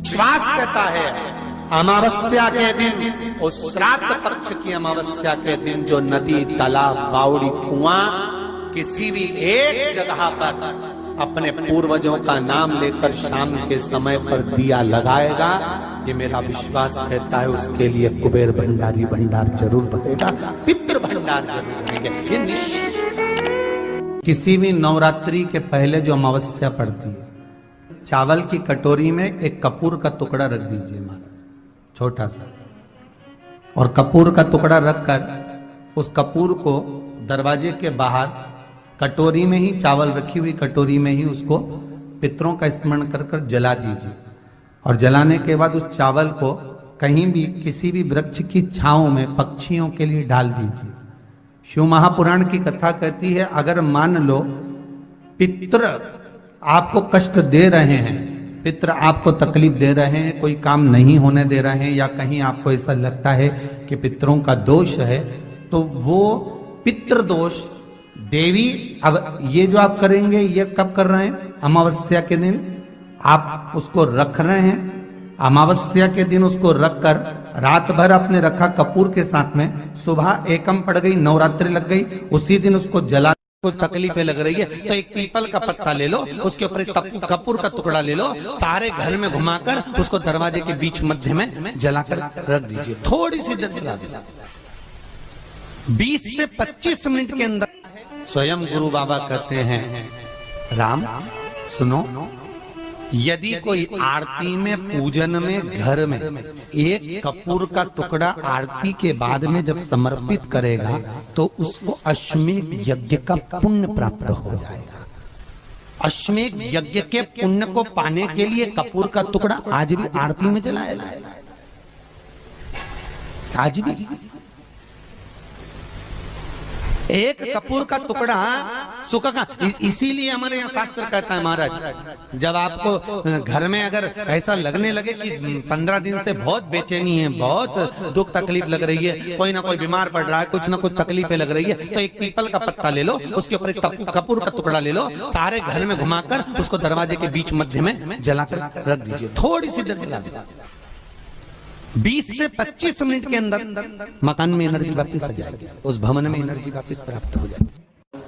विश्वास कहता है अमावस्या के दिन, उस श्राद्ध पक्ष की अमावस्या के दिन जो नदी, तालाब, बावड़ी, कुआं किसी भी एक जगह पर अपने पूर्वजों का नाम लेकर शाम के समय पर दिया लगाएगा, ये मेरा विश्वास कहता है उसके लिए कुबेर भंडारी भंडार जरूर बनेगा, पितृ भंडार जरूर बनेंगे, ये निश्चित। किसी भी नवरात्रि के पहले जो अमावस्या पड़ती है, चावल की कटोरी में एक कपूर का टुकड़ा रख दीजिए महाराज, छोटा सा, और कपूर का टुकड़ा रखकर उस कपूर को दरवाजे के बाहर कटोरी में ही, चावल रखी हुई कटोरी में ही उसको पितरों का स्मरण कर कर जला दीजिए। और जलाने के बाद उस चावल को कहीं भी किसी भी वृक्ष की छांव में पक्षियों के लिए डाल दीजिए। शिव महापुराण की कथा कहती है, अगर मान लो पितृ आपको कष्ट दे रहे हैं, पितृ आपको तकलीफ दे रहे हैं, कोई काम नहीं होने दे रहे हैं, या कहीं आपको ऐसा लगता है कि पितरों का दोष है, तो वो पितृ दोष देवी, अब ये जो आप करेंगे ये कब कर रहे हैं? अमावस्या के दिन आप उसको रख रहे हैं। अमावस्या के दिन उसको रखकर रात भर आपने रखा कपूर के साथ में, सुबह एकम पड़ गई, नवरात्रि लग गई, उसी दिन उसको जला, कुछ तकलीफें लग रही है तो एक पीपल का पत्ता ले लो, उसके ऊपर एक कपूर का टुकड़ा ले लो, सारे घर में घुमाकर उसको दरवाजे के बीच मध्य में जलाकर रख दीजिए, थोड़ी सी देर जला दीजिए। 20 से 25 मिनट के अंदर स्वयं गुरु बाबा कहते हैं, राम सुनो, यदि कोई आरती में, पूजन में, घर में एक कपूर का टुकड़ा आरती के बाद में जब समर्पित करेगा तो उसको अश्वमेध यज्ञ का पुण्य प्राप्त हो जाएगा। अश्वमेध यज्ञ के पुण्य को पाने के लिए कपूर का टुकड़ा आज भी आरती में जलाया जाएगा, आज भी एक कपूर का टुकड़ा सुखा का। इसीलिए हमारे यहाँ शास्त्र कहता है महाराज, जब आपको घर में अगर ऐसा लगने लगे कि 15 दिन से बहुत बेचैनी है, बहुत दुख तकलीफ लग रही है, कोई ना कोई बीमार पड़ रहा है, कुछ ना कुछ तकलीफें लग रही है, तो एक पीपल का पत्ता ले लो, उसके ऊपर एक कपूर का टुकड़ा ले लो, सारे घर में घुमाकर उसको दरवाजे के बीच मध्य में जलाकर रख दीजिए, थोड़ी सी देर जला दीजिए। 20 से 25 मिनट के अंदर मकान में एनर्जी वापस आ जाएगी, उस भवन में एनर्जी वापस प्राप्त हो जाएगी।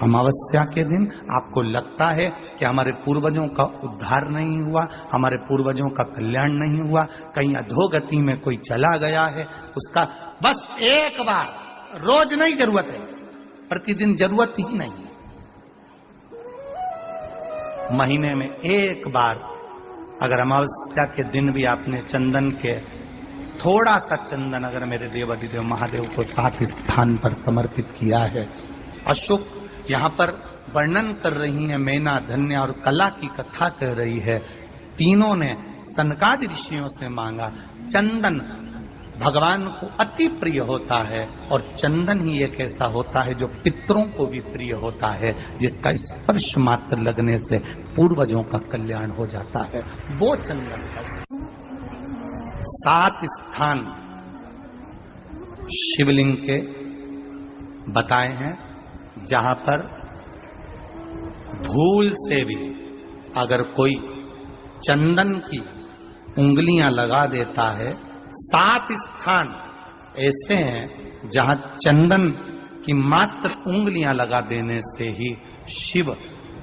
अमावस्या के दिन आपको लगता है कि हमारे पूर्वजों का उद्धार नहीं हुआ, हमारे पूर्वजों का कल्याण नहीं हुआ, कहीं अधोगति में कोई चला गया है, उसका बस एक बार, रोज नहीं जरूरत है, प्रतिदिन जरूरत ही नहीं, महीने में एक बार अगर अमावस्या के दिन भी आपने चंदन के थोड़ा सा चंदन अगर मेरे देवाधिदेव महादेव को 7 स्थान पर समर्पित किया है। अशोक यहाँ पर वर्णन कर रही है, मैना, धन्य और कला की कथा कह रही है। तीनों ने सनकादि ऋषियों से मांगा। चंदन भगवान को अति प्रिय होता है और चंदन ही एक ऐसा होता है जो पितरों को भी प्रिय होता है, जिसका स्पर्श मात्र लगने से पूर्वजों का कल्याण हो जाता है, वो चंदन का 7 स्थान शिवलिंग के बताए हैं, जहां पर भूल से भी अगर कोई चंदन की उंगलियां लगा देता है, 7 स्थान ऐसे हैं जहां चंदन की मात्र उंगलियां लगा देने से ही शिव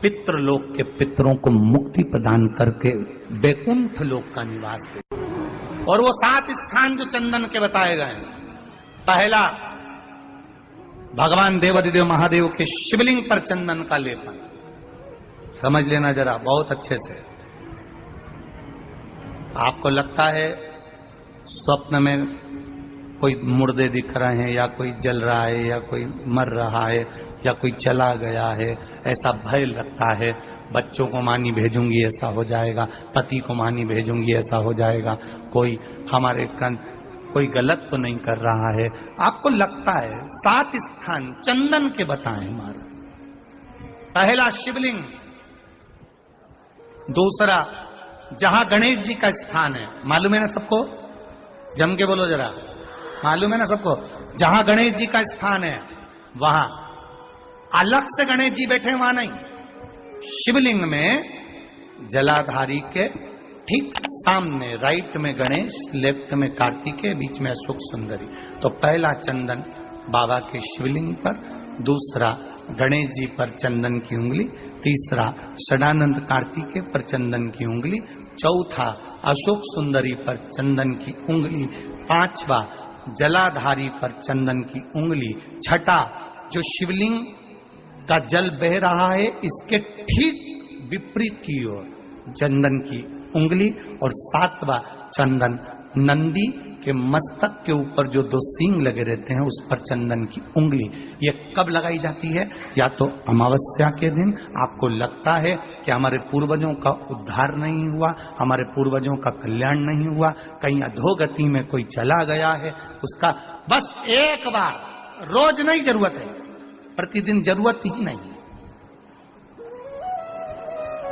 पितृलोक के पितरों को मुक्ति प्रदान करके वैकुंठ लोक का निवास देते। और वो 7 स्थान जो चंदन के बताए गए हैं, पहला भगवान देवाधिदेव महादेव के शिवलिंग पर चंदन का लेपन, समझ लेना जरा बहुत अच्छे से। आपको लगता है स्वप्न में कोई मुर्दे दिख रहे हैं, या कोई जल रहा है, या कोई मर रहा है, या कोई चला गया है, ऐसा भय लगता है, बच्चों को मानी भेजूंगी ऐसा हो जाएगा, पति को मानी भेजूंगी ऐसा हो जाएगा, कोई हमारे कोई गलत तो नहीं कर रहा है, आपको लगता है। 7 स्थान चंदन के बताएं महाराज। पहला शिवलिंग, दूसरा जहां गणेश जी का स्थान है, मालूम है ना सबको, जम के बोलो जरा, मालूम है ना सबको, जहां गणेश जी का स्थान है वहां अलग से गणेश जी बैठे, वहां नहीं, शिवलिंग में जलाधारी के ठीक सामने राइट में गणेश, लेफ्ट में कार्तिकेय, बीच में अशोक सुंदरी। तो पहला चंदन बाबा के शिवलिंग पर, दूसरा गणेश जी पर चंदन की उंगली, तीसरा षडानंद कार्तिकेय पर चंदन की उंगली, चौथा अशोक सुंदरी पर चंदन की उंगली, पांचवा जलाधारी पर चंदन की उंगली, छठा जो शिवलिंग का जल बह रहा है इसके ठीक विपरीत की ओर चंदन की उंगली, और सातवां चंदन नंदी के मस्तक के ऊपर जो दो सींग लगे रहते हैं उस पर चंदन की उंगली। ये कब लगाई जाती है? या तो अमावस्या के दिन आपको लगता है कि हमारे पूर्वजों का उद्धार नहीं हुआ, हमारे पूर्वजों का कल्याण नहीं हुआ, कहीं अधोगति में कोई चला गया है, उसका बस एक बार, रोज नहीं जरूरत है, प्रतिदिन जरूरत ही नहीं,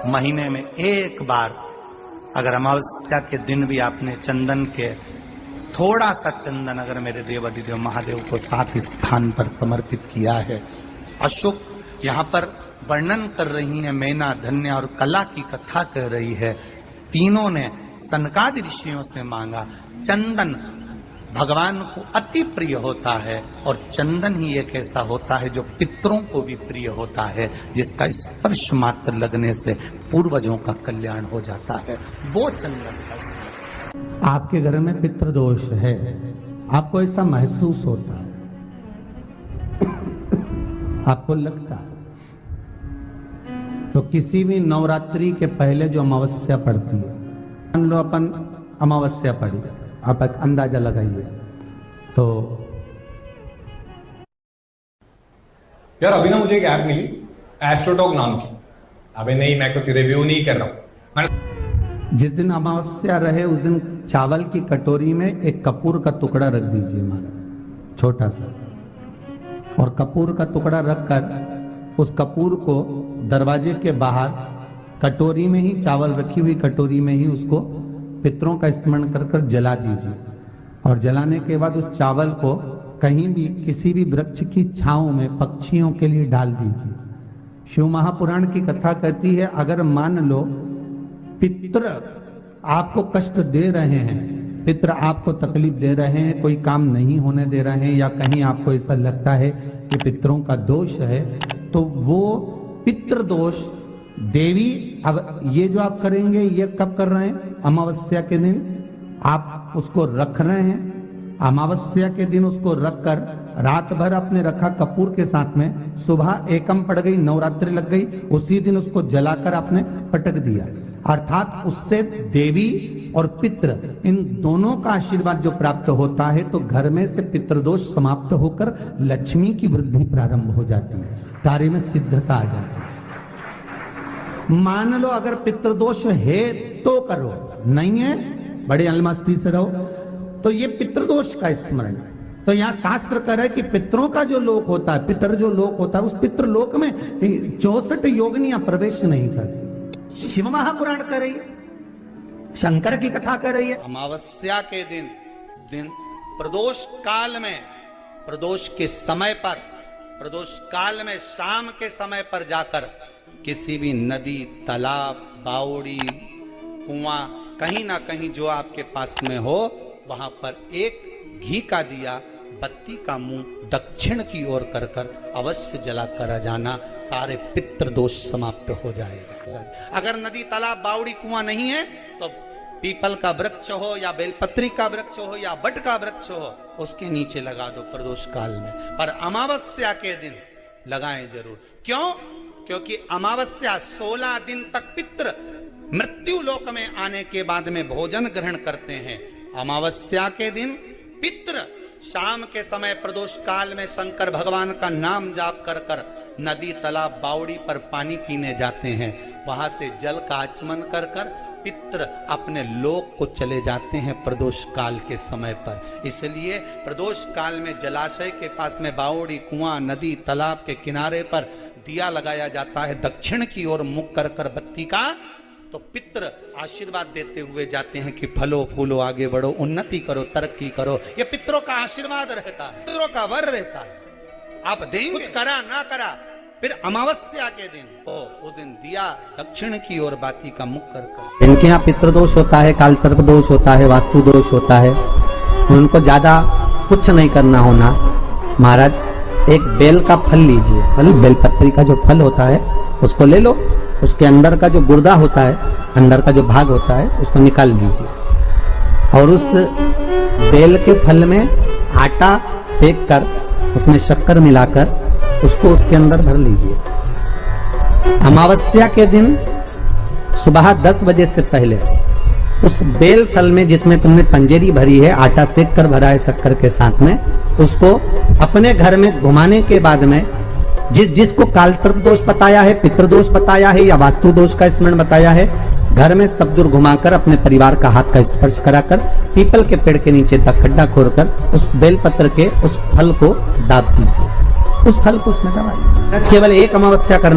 महीने में एक बार अगर अमावस्या के दिन भी आपने चंदन के थोड़ा सा चंदन अगर मेरे देवाधिदेव महादेव को साथ स्थान पर समर्पित किया है। अशोक यहाँ पर वर्णन कर रही है, मैना, धन्य और कला की कथा कह रही है। तीनों ने सनकादि ऋषियों से मांगा। चंदन भगवान को अति प्रिय होता है और चंदन ही एक ऐसा होता है जो पितरों को भी प्रिय होता है, जिसका स्पर्श मात्र लगने से पूर्वजों का कल्याण हो जाता है, वो चंदन का। आपके घर में पितृदोष है, आपको ऐसा महसूस होता है, आपको लगता है, तो किसी भी नवरात्रि के पहले जो अमावस्या पड़ती है, मान लो अपन अमावस्या पड़ी, आप एक अंदाजा लगाइए तो। यार अभी ना मुझे एक ऐप मिली एस्ट्रोटॉक नाम की। अबे नहीं, मैं कुछ रिव्यू नहीं कर रहा हूं। जिस दिन अमावस्या रहे उस दिन चावल की कटोरी में एक कपूर का टुकड़ा रख दीजिए महाराज, छोटा सा, और कपूर का टुकड़ा रखकर उस कपूर को दरवाजे के बाहर कटोरी में ही, चावल रखी हुई कटोरी में ही उसको पितरों का स्मरण कर कर जला दीजिए। और जलाने के बाद उस चावल को कहीं भी किसी भी वृक्ष की छांव में पक्षियों के लिए डाल दीजिए। शिव महापुराण की कथा कहती है, अगर मान लो पितृ आपको कष्ट दे रहे हैं, पितृ आपको तकलीफ दे रहे हैं, कोई काम नहीं होने दे रहे हैं, या कहीं आपको ऐसा लगता है कि पितरों का दोष है, तो वो पितृदोष देवी, अब ये जो आप करेंगे ये कब कर रहे हैं? अमावस्या के दिन आप उसको रख रहे हैं। अमावस्या के दिन उसको रखकर रात भर आपने रखा कपूर के साथ में, सुबह एकम पड़ गई, नवरात्रि लग गई, उसी दिन उसको जलाकर आपने पटक दिया। अर्थात उससे देवी और पितृ इन दोनों का आशीर्वाद जो प्राप्त होता है, तो घर में से पितृदोष समाप्त होकर लक्ष्मी की वृद्धि प्रारंभ हो जाती है, कार्य में सिद्धता आ जाती है। मान लो अगर पितृदोष है तो करो, नहीं है बड़ी अलमस्ती से रहो, तो ये पितृदोष का स्मरण। तो यहाँ शास्त्र कह रहा है कि पितरों का जो लोक होता है, पितर जो लोक होता है, उस पितृलोक में 64 योगिनियां प्रवेश नहीं करती। शिव महापुराण कर रही है, शंकर की कथा कर रही है। अमावस्या के दिन प्रदोष काल में, प्रदोष के समय पर, प्रदोष काल में शाम के समय पर जाकर किसी भी नदी, तालाब, बावड़ी, कुआं, कहीं ना कहीं जो आपके पास में हो, वहां पर एक घी का दिया, बत्ती का मुंह दक्षिण की ओर कर कर अवश्य जला कर जाना, सारे पितृदोष समाप्त हो जाएगा। अगर नदी, तालाब, बावड़ी, कुआं नहीं है तो पीपल का वृक्ष हो या बेलपत्री का वृक्ष हो या बट का वृक्ष हो, उसके नीचे लगा दो प्रदोष काल में। पर अमावस्या के दिन लगाएं जरूर। क्यों? क्योंकि अमावस्या 16 दिन तक पितृ मृत्यु लोक में आने के बाद में भोजन ग्रहण करते हैं। अमावस्या के दिन पितृ शाम के समय प्रदोष काल में शंकर भगवान का नाम जाप कर कर नदी, तालाब, बावड़ी पर पानी पीने जाते हैं। वहां से जल का आचमन कर कर पितृ अपने लोक को चले जाते हैं प्रदोष काल के समय पर। इसलिए प्रदोष काल में जलाशय के पास में बावड़ी, कुआं, नदी, तालाब के किनारे पर दिया लगाया जाता है दक्षिण की ओर मुख कर कर बत्ती का, तो पितृ आशीर्वाद देते हुए जाते हैं कि फलो फूलो, आगे बढ़ो, उन्नति करो, तरक्की करो। ये पितरों का आशीर्वाद रहता है, पितरों का वर रहता है। आप देंगे, कुछ करा ना करा, फिर अमावस्या के दिन उस दिन दिया दक्षिण की ओर बाती का मुख कर इनके यहाँ पितृदोष होता है, काल सर्प दोष होता है, वास्तु दोष होता है, उनको ज्यादा कुछ नहीं करना होना। महाराज एक बेल का फल लीजिए, फल बेलपत्री का जो फल होता है उसको ले लो, उसके अंदर का जो गुर्दा होता है, अंदर का जो भाग होता है उसको निकाल दीजिए और उस बेल के फल में आटा सेक कर उसमें शक्कर मिलाकर उसको उसके अंदर भर लीजिए। अमावस्या के दिन सुबह 10 बजे से पहले उस बेल फल में जिसमें तुमने पंजेरी भरी है, आटा सेक कर भरा है शक्कर के साथ में, उसको अपने घर में घुमाने के बाद में जिसको काल सर्प दोष बताया है, पितृदोष बताया है या वास्तु दोष का स्मरण बताया है, घर में सब दूर घुमाकर अपने परिवार का हाथ का स्पर्श कराकर पीपल के पेड़ के नीचे खड्डा खोदकर उस बेलपत्र के उस फल को दाब दीजिए, उस फल को उसमें दबा दीजिए। केवल एक अमावस्या करना